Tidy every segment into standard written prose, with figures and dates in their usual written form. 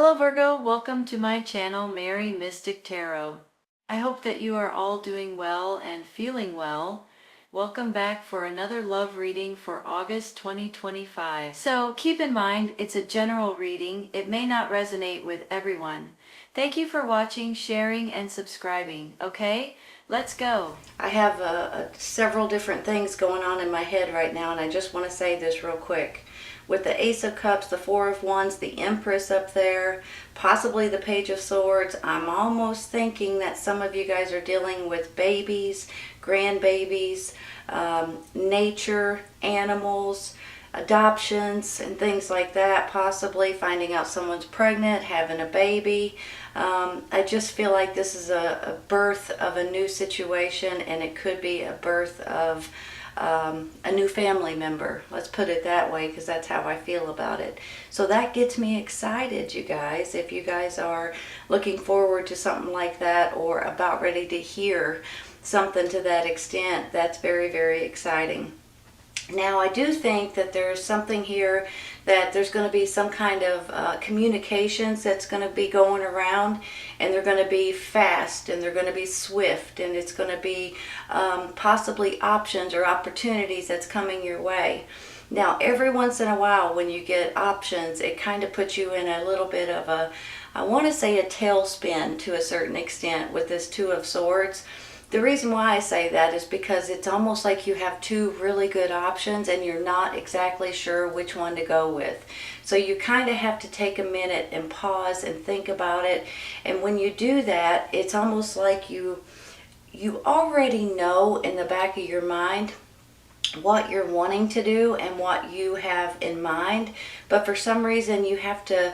Hello Virgo, welcome to my channel, Mary Mystic Tarot. I hope that you are all doing well and feeling well. Welcome back for another love reading for August 2025. So keep in mind, it's a general reading. It may not resonate with everyone. Thank you for watching, sharing, and subscribing. Okay, let's go. I have several different things going on in my head right now, and I just want to say this real quick. With the Ace of Cups, the Four of Wands, the Empress up there, possibly the Page of Swords, I'm almost thinking that some of you guys are dealing with babies, grandbabies, nature, animals, adoptions, and things like that. Possibly finding out someone's pregnant, having a baby. I just feel like this is a birth of a new situation, and it could be a birth of a new family member. Let's put it that way, because that's how I feel about it. So that gets me excited, you guys. If you guys are looking forward to something like that, or about ready to hear something to that extent, that's very, very exciting. Now, I do think that there's something here that there's going to be some kind of communications that's going to be going around, and they're going to be fast, and they're going to be swift, and it's going to be possibly options or opportunities that's coming your way. Now, every once in a while when you get options, it kind of puts you in a little bit of a, I want to say, a tailspin to a certain extent with this Two of Swords. The reason why I say that is because it's almost like you have two really good options and you're not exactly sure which one to go with. So you kind of have to take a minute and pause and think about it. And when you do that, it's almost like you already know in the back of your mind what you're wanting to do and what you have in mind, but for some reason you have to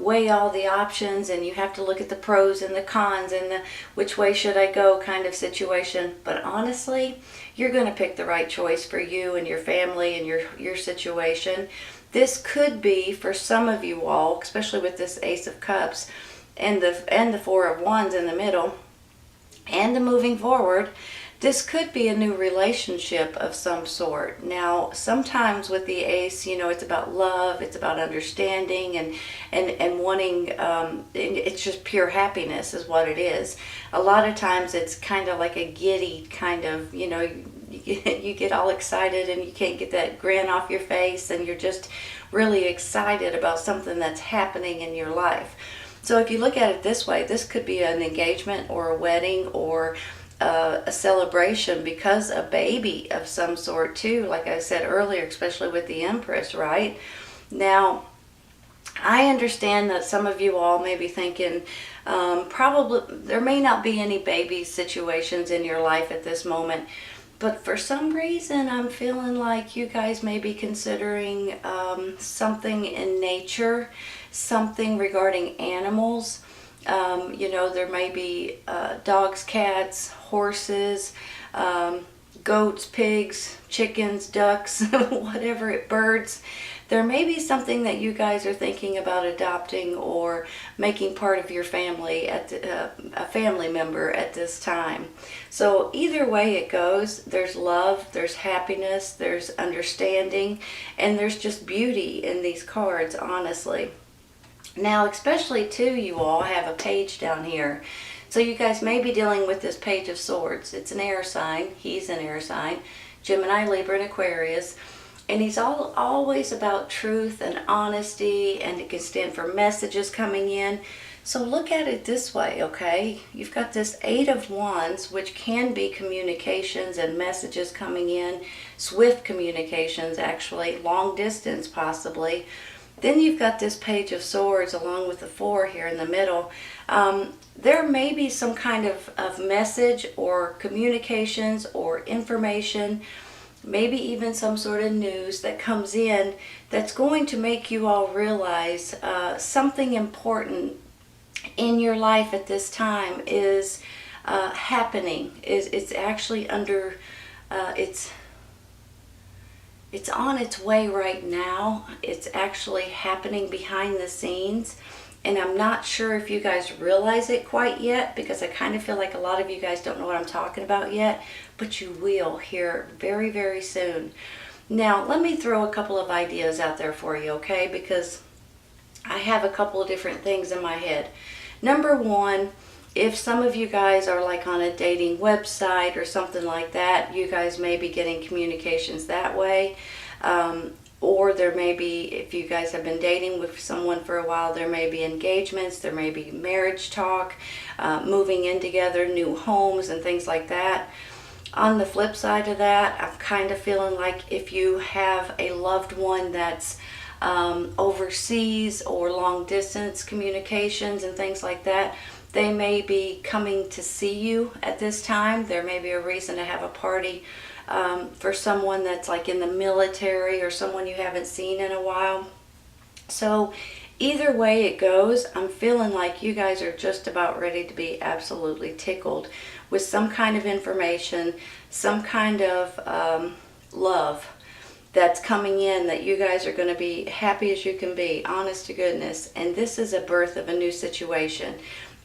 weigh all the options, and you have to look at the pros and the cons and the which way should I go kind of situation. But honestly, you're going to pick the right choice for you and your family and your situation. This could be, for some of you all, especially with this Ace of Cups and the Four of Wands in the middle and the moving forward, this could be a new relationship of some sort. Now, sometimes with the Ace, you know, it's about love, it's about understanding and wanting, it's just pure happiness is what it is. A lot of times it's kind of like a giddy kind of, you know, you get all excited and you can't get that grin off your face, and you're just really excited about something that's happening in your life. So if you look at it this way, this could be an engagement or a wedding or a celebration, because a baby of some sort too, like I said earlier, especially with the Empress, right? Now, I understand that some of you all may be thinking, probably there may not be any baby situations in your life at this moment, but for some reason I'm feeling like you guys may be considering something in nature, something regarding animals. You know, there may be dogs, cats, horses, goats, pigs, chickens, ducks, whatever, birds. There may be something that you guys are thinking about adopting or making part of your family, a family member at this time. So either way it goes, there's love, there's happiness, there's understanding, and there's just beauty in these cards, honestly. Now, especially too, you all have a page down here. So you guys may be dealing with this Page of Swords. It's an air sign. He's an air sign. Gemini, Libra, and Aquarius. And he's always about truth and honesty, and it can stand for messages coming in. So look at it this way, okay? You've got this Eight of Wands, which can be communications and messages coming in. Swift communications, actually. Long distance, possibly. Then you've got this Page of Swords along with the Four here in the middle. There may be some kind of message or communications or information, maybe even some sort of news that comes in that's going to make you all realize something important in your life at this time is happening. It's actually under, it's on its way right now. It's actually happening behind the scenes. And I'm not sure if you guys realize it quite yet, because I kind of feel like a lot of you guys don't know what I'm talking about yet. But you will here very, very soon. Now, let me throw a couple of ideas out there for you, okay? Because I have a couple of different things in my head. Number one, if some of you guys are like on a dating website or something like that, you guys may be getting communications that way. Or there may be, if you guys have been dating with someone for a while, there may be engagements, there may be marriage talk, moving in together, new homes and things like that. On the flip side of that, I'm kind of feeling like if you have a loved one that's overseas or long distance communications and things like that, they may be coming to see you at this time. There may be a reason to have a party for someone that's like in the military or someone you haven't seen in a while. So either way it goes, I'm feeling like you guys are just about ready to be absolutely tickled with some kind of information, some kind of love that's coming in, that you guys are going to be happy as you can be, honest to goodness. And this is a birth of a new situation.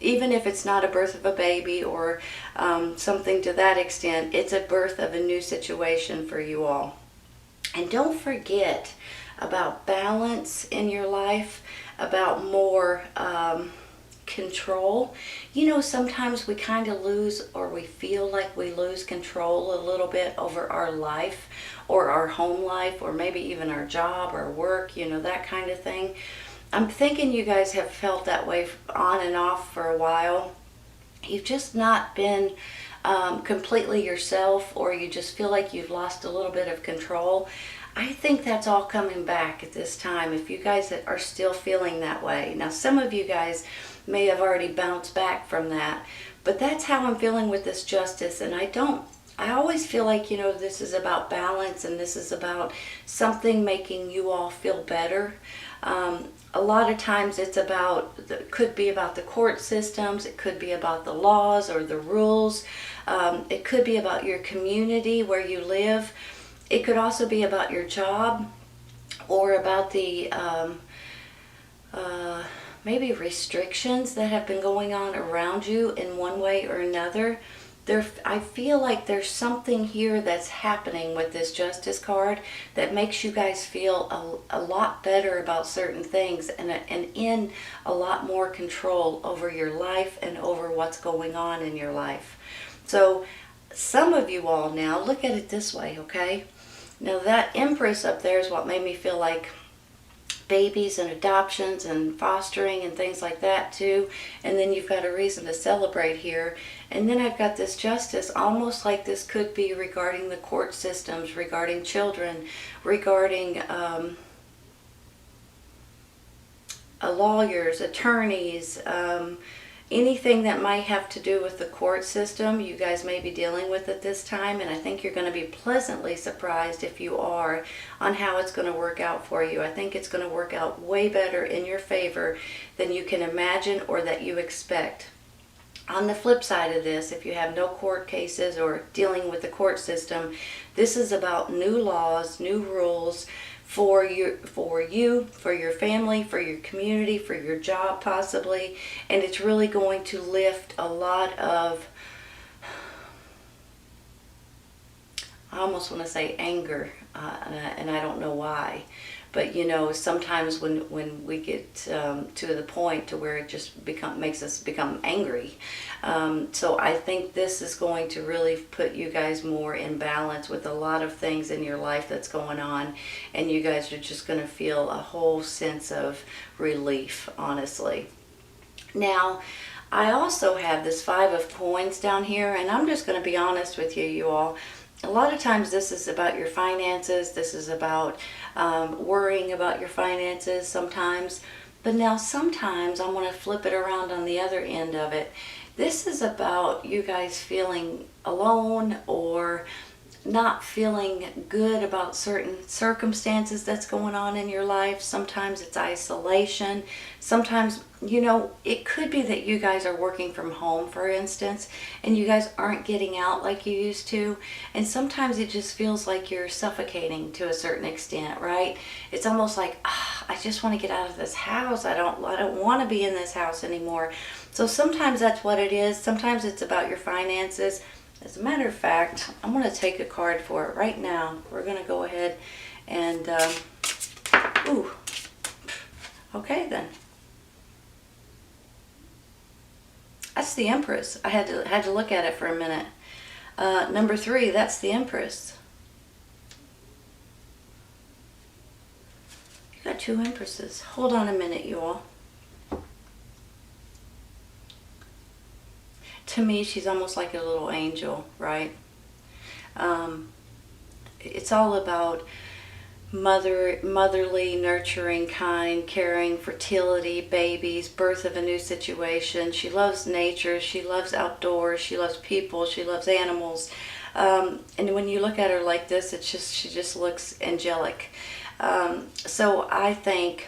Even if it's not a birth of a baby or something to that extent, it's a birth of a new situation for you all. And don't forget about balance in your life, about more control. You know, sometimes we kind of lose, or we feel like we lose control a little bit over our life or our home life, or maybe even our job or work, you know, that kind of thing. I'm thinking you guys have felt that way on and off for a while. You've just not been completely yourself, or you just feel like you've lost a little bit of control. I think that's all coming back at this time, if you guys are still feeling that way. Now, some of you guys may have already bounced back from that, but that's how I'm feeling with this justice. And I always feel like, you know, this is about balance, and this is about something making you all feel better. A lot of times it's could be about the court systems, it could be about the laws or the rules, it could be about your community where you live, it could also be about your job, or about the maybe restrictions that have been going on around you in one way or another. I feel like there's something here that's happening with this Justice card that makes you guys feel a lot better about certain things, and in a lot more control over your life and over what's going on in your life. So some of you all now, look at it this way, okay? Now that Empress up there is what made me feel like babies and adoptions and fostering and things like that too. And then you've got a reason to celebrate here. And then I've got this Justice, almost like this could be regarding the court systems, regarding children, regarding lawyers, attorneys, anything that might have to do with the court system, you guys may be dealing with at this time. And I think you're going to be pleasantly surprised, if you are, on how it's going to work out for you. I think it's going to work out way better in your favor than you can imagine or that you expect. On the flip side of this, if you have no court cases or dealing with the court system, this is about new laws, new rules for you, for your family, for your community, for your job possibly. And it's really going to lift a lot of, I almost want to say anger, and I don't know why. But you know, sometimes when we get to the point to where it just makes us become angry. So I think this is going to really put you guys more in balance with a lot of things in your life that's going on. And you guys are just going to feel a whole sense of relief, honestly. Now, I also have this 5 of coins down here, and I'm just going to be honest with you all. A lot of times this is about your finances. This is about worrying about your finances sometimes. But now sometimes I want to flip it around on the other end of it. This is about you guys feeling alone or not feeling good about certain circumstances that's going on in your life. Sometimes it's isolation. Sometimes, you know, it could be that you guys are working from home, for instance, and you guys aren't getting out like you used to. And sometimes it just feels like you're suffocating to a certain extent, right? It's almost like, I just want to get out of this house. I don't want to be in this house anymore. So sometimes that's what it is. Sometimes it's about your finances. As a matter of fact, I'm going to take a card for it right now. We're going to go ahead and, Okay then. That's the Empress. I had to look at it for a minute. Number 3, that's the Empress. You got 2 Empresses. Hold on a minute, you all. To me, she's almost like a little angel, right? It's all about motherly, nurturing, kind, caring, fertility, babies, birth of a new situation. She loves nature. She loves outdoors. She loves people. She loves animals. And when you look at her like this, she just looks angelic. So I think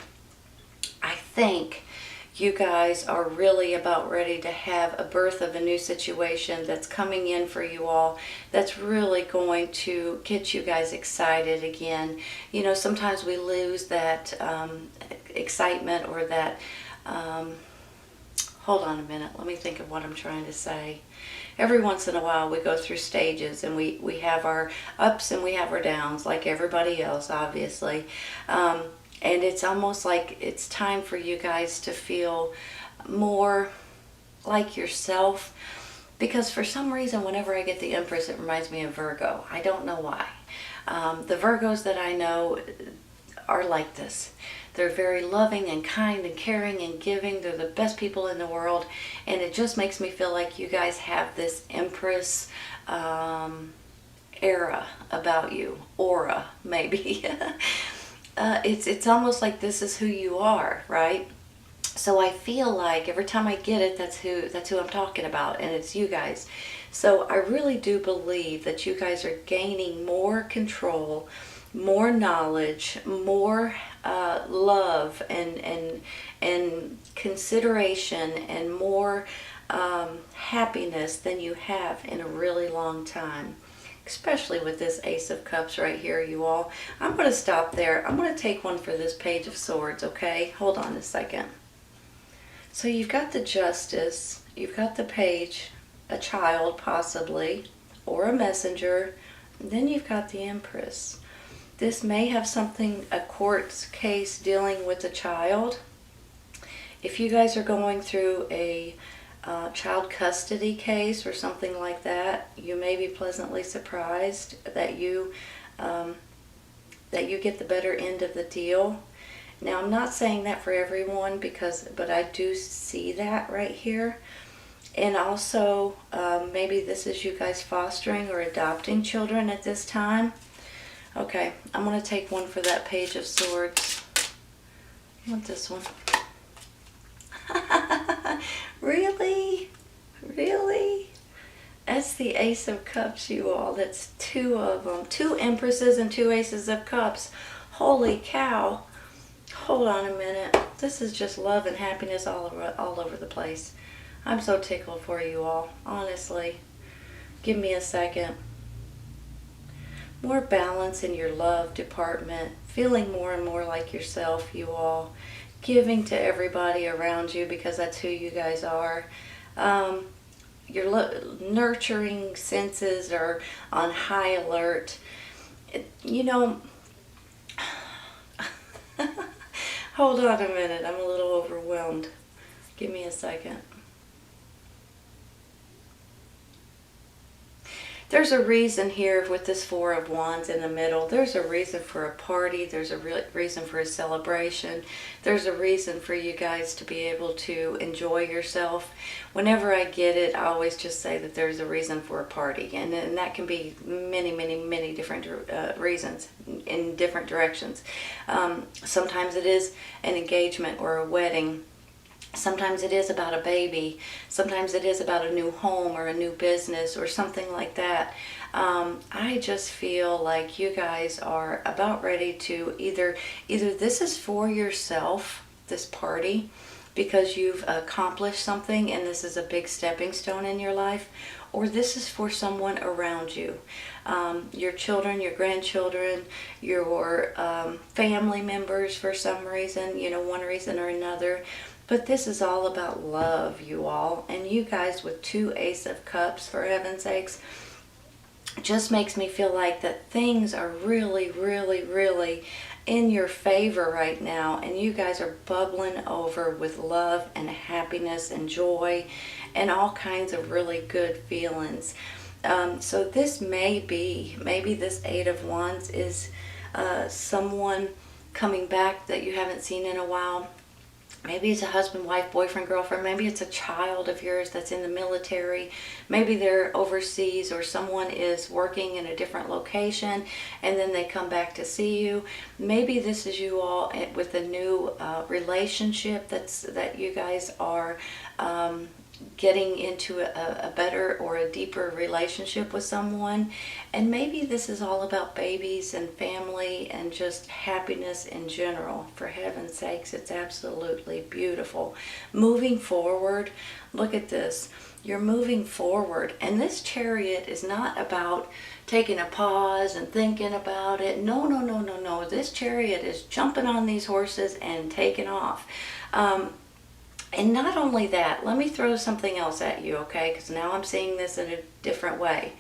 you guys are really about ready to have a birth of a new situation that's coming in for you all, that's really going to get you guys excited again. You know, sometimes we lose that excitement or that, hold on a minute, let me think of what I'm trying to say. Every once in a while we go through stages, and we have our ups and we have our downs like everybody else, obviously. And it's almost like it's time for you guys to feel more like yourself. Because for some reason, whenever I get the Empress, it reminds me of Virgo. I don't know why. The Virgos that I know are like this. They're very loving and kind and caring and giving. They're the best people in the world. And it just makes me feel like you guys have this Empress era about you. Aura, maybe. It's almost like this is who you are, right? So I feel like every time I get it, that's who I'm talking about, and it's you guys. So I really do believe that you guys are gaining more control, more knowledge, more love and consideration, and more happiness than you have in a really long time. Especially with this Ace of Cups right here, you all. I'm going to stop there. I'm going to take one for this Page of Swords, okay? Hold on a second. So you've got the Justice, you've got the Page, a child possibly, or a messenger, and then you've got the Empress. This may have something, a court case dealing with a child. If you guys are going through a child custody case or something like that, you may be pleasantly surprised that you get the better end of the deal. Now, I'm not saying that for everyone, but I do see that right here. And also, maybe this is you guys fostering or adopting children at this time. Okay, I'm going to take one for that Page of Swords. I want this one. Really? Really? That's the Ace of Cups, you all. That's 2 of them. 2 Empresses and 2 Aces of Cups. Holy cow. Hold on a minute. This is just love and happiness all over the place. I'm so tickled for you all, honestly. Give me a second. More balance in your love department. Feeling more and more like yourself, you all. Giving to everybody around you, because that's who you guys are. Your nurturing senses are on high alert. You know, hold on a minute. I'm a little overwhelmed. Give me a second. There's a reason here with this 4 of Wands in the middle. There's a reason for a party. There's a reason for a celebration. There's a reason for you guys to be able to enjoy yourself. Whenever I get it, I always just say that there's a reason for a party. And that can be many, many, many different reasons in different directions. Sometimes it is an engagement or a wedding. Sometimes it is about a baby. Sometimes it is about a new home or a new business or something like that. I just feel like you guys are about ready to either this is for yourself, this party, because you've accomplished something and this is a big stepping stone in your life, or this is for someone around you. Your children, your grandchildren, your family members for some reason, one reason or another. But this is all about love, you all. And you guys with 2 Ace of Cups, for heaven's sakes, just makes me feel like that things are really, really, really in your favor right now, and you guys are bubbling over with love and happiness and joy and all kinds of really good feelings. So this maybe this Eight of Wands is someone coming back that you haven't seen in a while. Maybe it's a husband, wife, boyfriend, girlfriend. Maybe it's a child of yours that's in the military. Maybe they're overseas, or someone is working in a different location and then they come back to see you. Maybe this is you all with a new relationship that you guys are getting into a better or a deeper relationship with someone. And maybe this is all about babies and family and just happiness in general. For heaven's sakes, it's absolutely beautiful. Moving forward, look at this. You're moving forward, and this Chariot is not about taking a pause and thinking about it. No, no, no, no, no. This Chariot is jumping on these horses and taking off. And not only that, let me throw something else at you, okay? Because now I'm seeing this in a different way.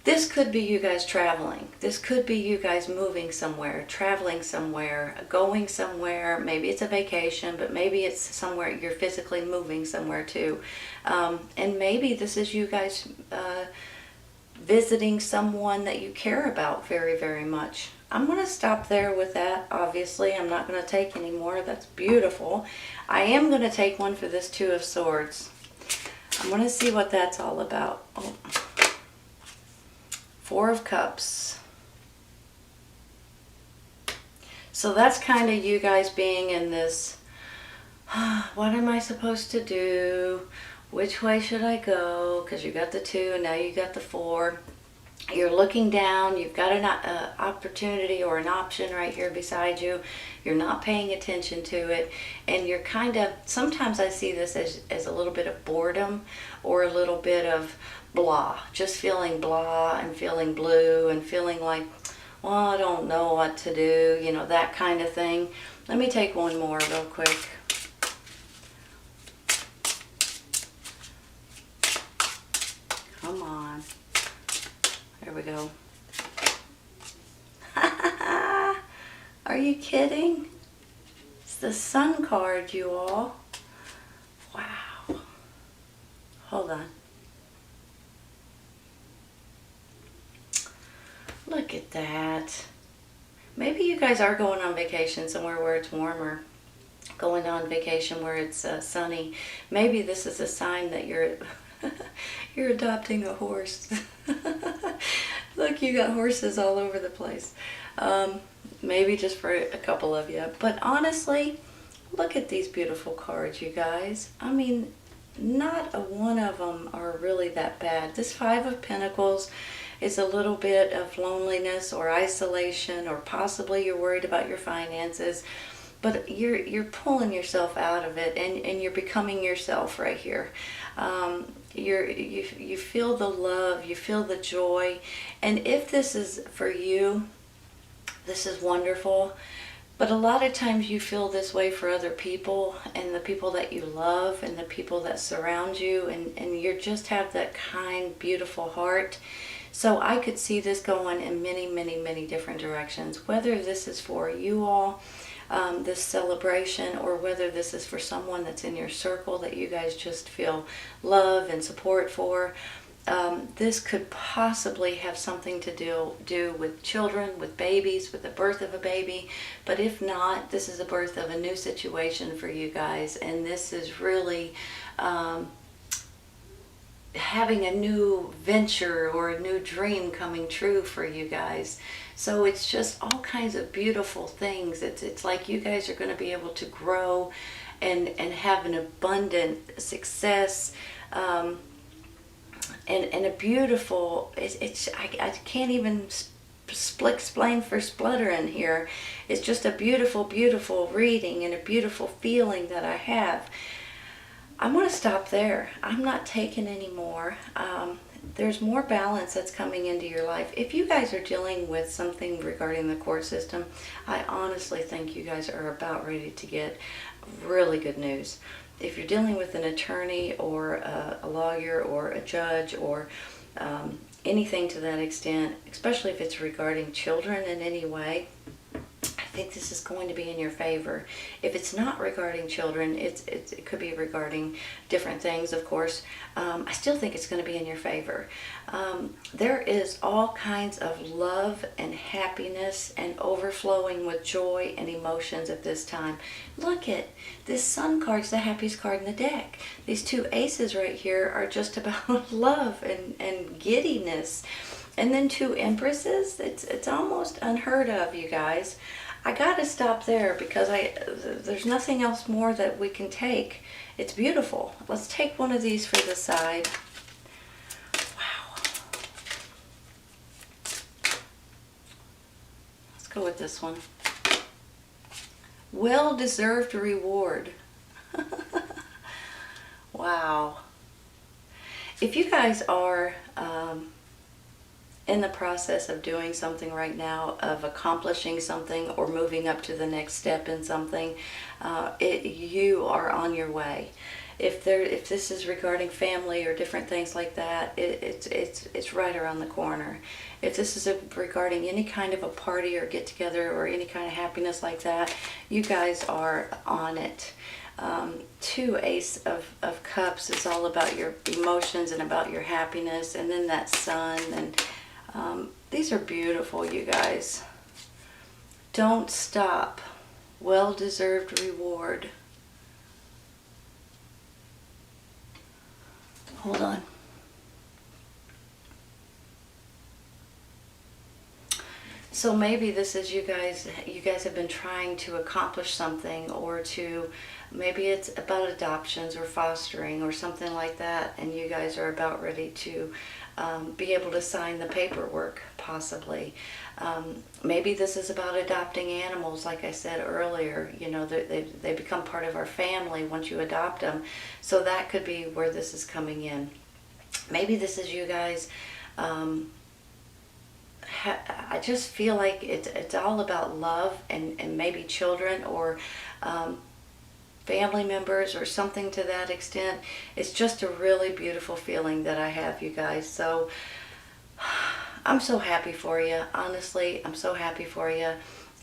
This could be you guys traveling. This could be you guys moving somewhere, traveling somewhere, going somewhere. Maybe it's a vacation, but maybe it's somewhere you're physically moving somewhere too. And maybe this is you guys visiting someone that you care about very, very much. I'm going to stop there with that. Obviously, I'm not going to take any more. That's beautiful. I am going to take one for this Two of Swords. I'm going to see what that's all about. Oh. Four of Cups. So that's kind of you guys being in this, what am I supposed to do? Which way should I go? Because you got the 2 and now you got the 4. You're looking down, you've got an opportunity or an option right here beside you. You're not paying attention to it, and you're kind of, sometimes I see this as a little bit of boredom or a little bit of blah, just feeling blah and feeling blue and feeling like, well, I don't know what to do, you know, that kind of thing. Let me take one more real quick. Come on. There we go. Are you kidding? It's the Sun card, you all. Wow. Hold on. Look at that. Maybe you guys are going on vacation somewhere where it's warmer. Going on vacation where it's sunny. Maybe this is a sign that you're you're adopting a horse. Look, you got horses all over the place. Maybe just for a couple of you. But honestly, look at these beautiful cards, you guys. I mean, not a one of them are really that bad. This Five of Pentacles is a little bit of loneliness or isolation, or possibly you're worried about your finances. But you're pulling yourself out of it, and you're becoming yourself right here. You feel the love, you feel the joy, and if this is for you, this is wonderful. But a lot of times you feel this way for other people, and the people that you love, and the people that surround you, and you just have that kind, beautiful heart. So I could see this going in many, many, many different directions, whether this is for you all, this celebration, or whether this is for someone that's in your circle that you guys just feel love and support for. This could possibly have something to do with children, with babies, with the birth of a baby. But if not, this is the birth of a new situation for you guys, and this is really having a new venture or a new dream coming true for you guys. So it's just all kinds of beautiful things. It's like you guys are going to be able to grow and have an abundant success, and a beautiful, I can't even explain for spluttering here. It's just a beautiful, beautiful reading and a beautiful feeling that I have. I'm going to stop there. I'm not taking any more. There's more balance that's coming into your life. If you guys are dealing with something regarding the court system, I honestly think you guys are about ready to get really good news. If you're dealing with an attorney or a lawyer or a judge or anything to that extent, especially if it's regarding children in any way, I think this is going to be in your favor. If it's not regarding children, it could be regarding different things, of course. I still think it's going to be in your favor. There is all kinds of love and happiness and overflowing with joy and emotions at this time. Look at this Sun card's the happiest card in the deck. These two aces right here are just about love and giddiness. And then two empresses. It's almost unheard of, you guys. I gotta stop there because there's nothing else more that we can take. It's beautiful. Let's take one of these for the side. Wow. Let's go with this one. Well-deserved reward. Wow. If you guys are in the process of doing something right now, of accomplishing something or moving up to the next step in something, you are on your way. If this is regarding family or different things like that, it's right around the corner. If this is regarding any kind of a party or get together or any kind of happiness like that, you guys are on it. Two Ace of Cups is all about your emotions and about your happiness, and then that Sun, and these are beautiful, you guys. Don't stop. Well-deserved reward. Hold on. So maybe this is you guys have been trying to accomplish something, or maybe it's about adoptions or fostering or something like that, and you guys are about ready to be able to sign the paperwork, possibly. Maybe this is about adopting animals, like I said earlier. You know, they become part of our family once you adopt them. So that could be where this is coming in. Maybe this is you guys. I just feel like it's all about love and maybe children or family members or something to that extent. It's just a really beautiful feeling that I have, you guys. So I'm so happy for you. Honestly, I'm so happy for you.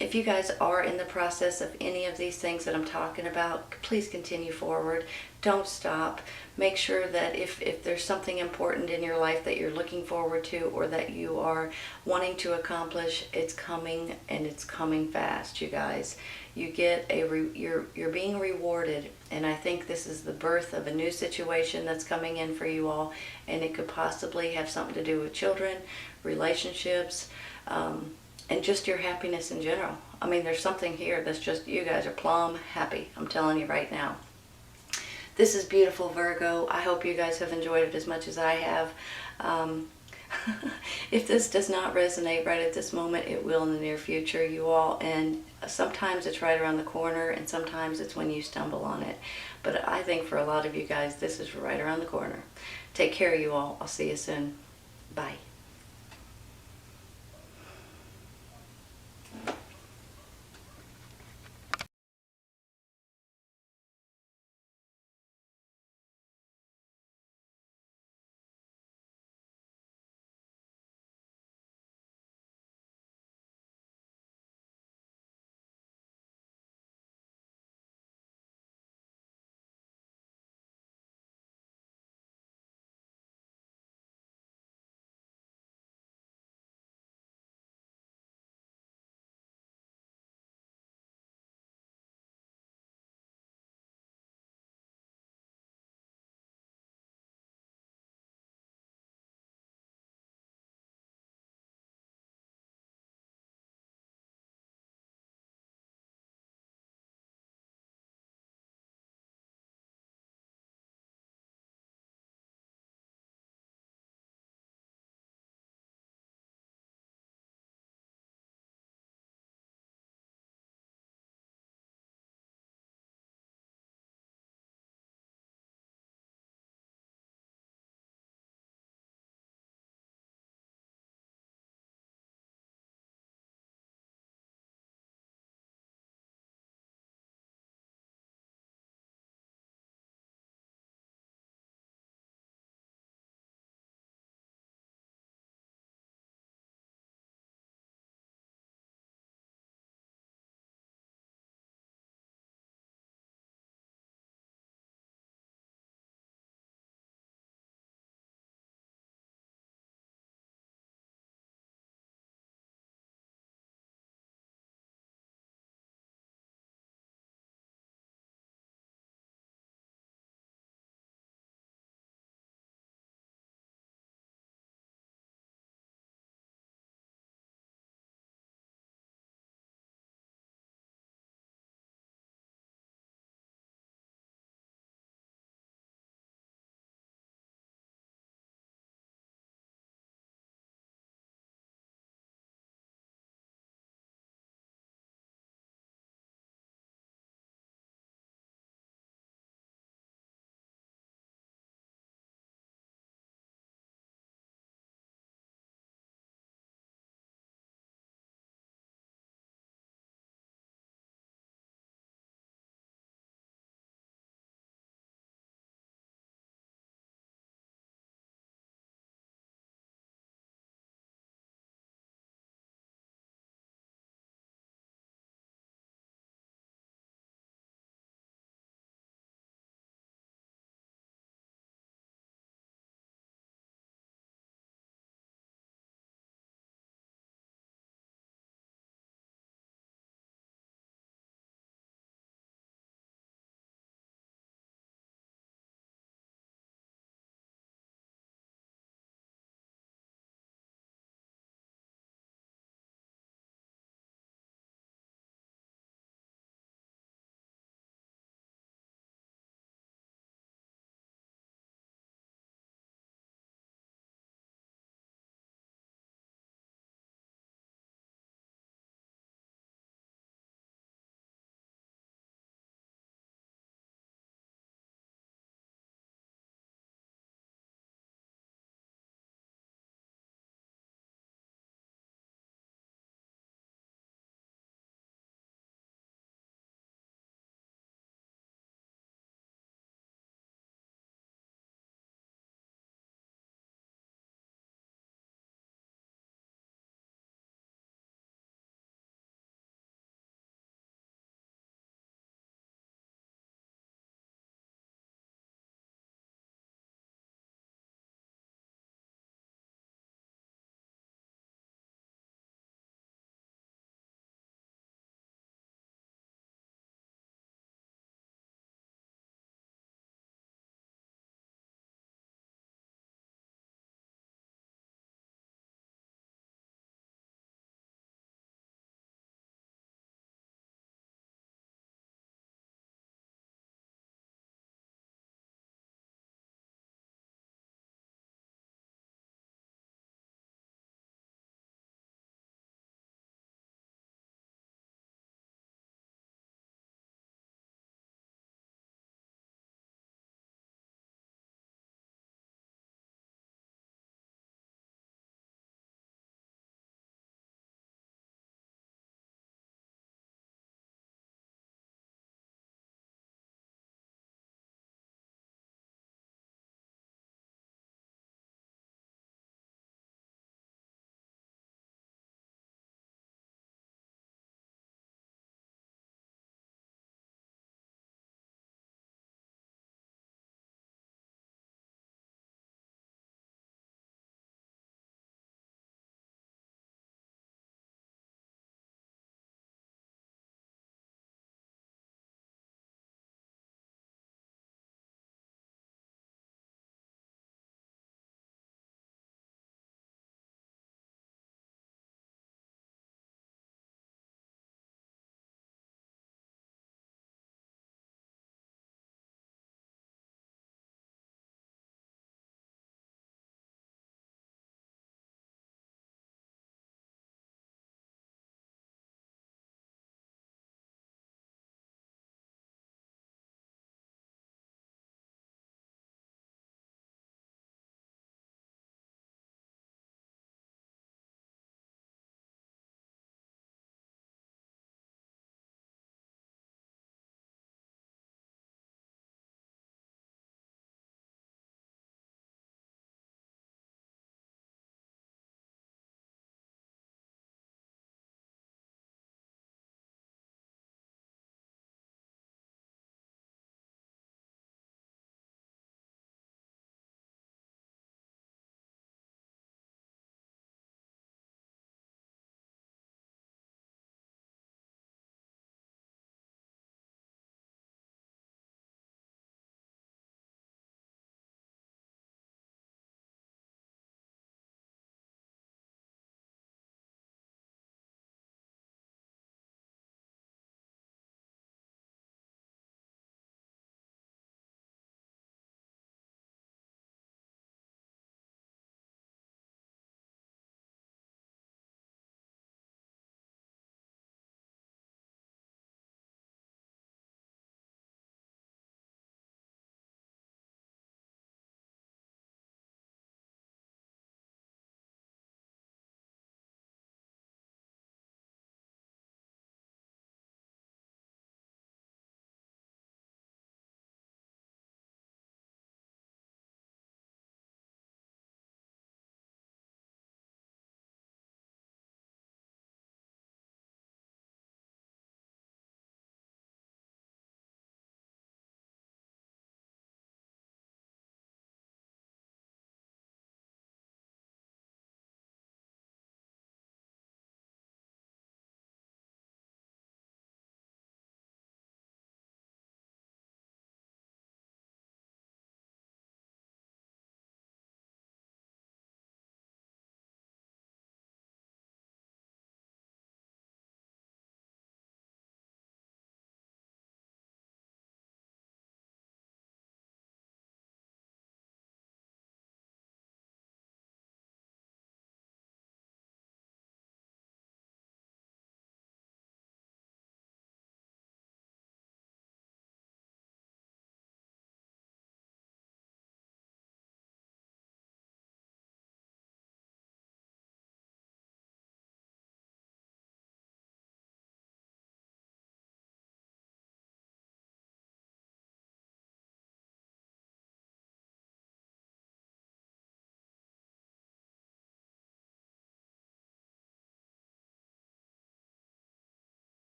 If you guys are in the process of any of these things that I'm talking about, please continue forward. Don't stop. Make sure that if there's something important in your life that you're looking forward to or that you are wanting to accomplish, it's coming, and it's coming fast, you guys. You get you're being rewarded, and I think this is the birth of a new situation that's coming in for you all, and it could possibly have something to do with children, relationships, and just your happiness in general. I mean, there's something here that's just, you guys are plumb happy. I'm telling you right now. This is beautiful, Virgo. I hope you guys have enjoyed it as much as I have. If this does not resonate right at this moment, it will in the near future, you all. And sometimes it's right around the corner, and sometimes it's when you stumble on it. But I think for a lot of you guys, this is right around the corner. Take care, you all. I'll see you soon. Bye.